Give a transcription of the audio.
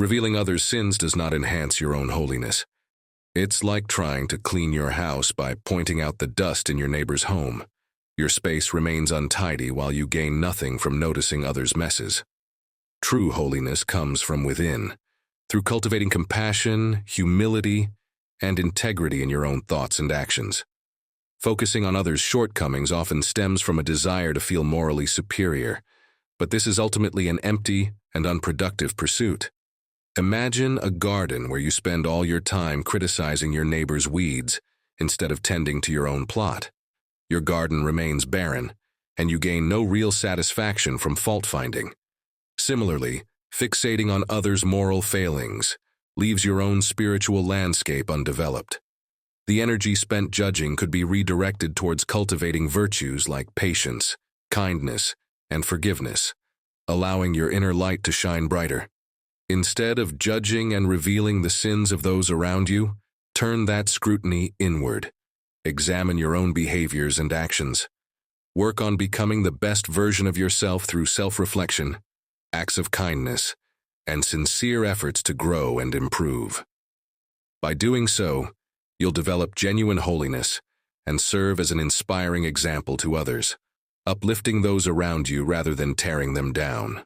Revealing others' sins does not enhance your own holiness. It's like trying to clean your house by pointing out the dust in your neighbor's home. Your space remains untidy while you gain nothing from noticing others' messes. True holiness comes from within, through cultivating compassion, humility, and integrity in your own thoughts and actions. Focusing on others' shortcomings often stems from a desire to feel morally superior, but this is ultimately an empty and unproductive pursuit. Imagine a garden where you spend all your time criticizing your neighbor's weeds instead of tending to your own plot. Your garden remains barren, and you gain no real satisfaction from fault-finding. Similarly, fixating on others' moral failings leaves your own spiritual landscape undeveloped. The energy spent judging could be redirected towards cultivating virtues like patience, kindness, and forgiveness, allowing your inner light to shine brighter. Instead of judging and revealing the sins of those around you, turn that scrutiny inward. Examine your own behaviors and actions. Work on becoming the best version of yourself through self-reflection, acts of kindness, and sincere efforts to grow and improve. By doing so, you'll develop genuine holiness and serve as an inspiring example to others, uplifting those around you rather than tearing them down.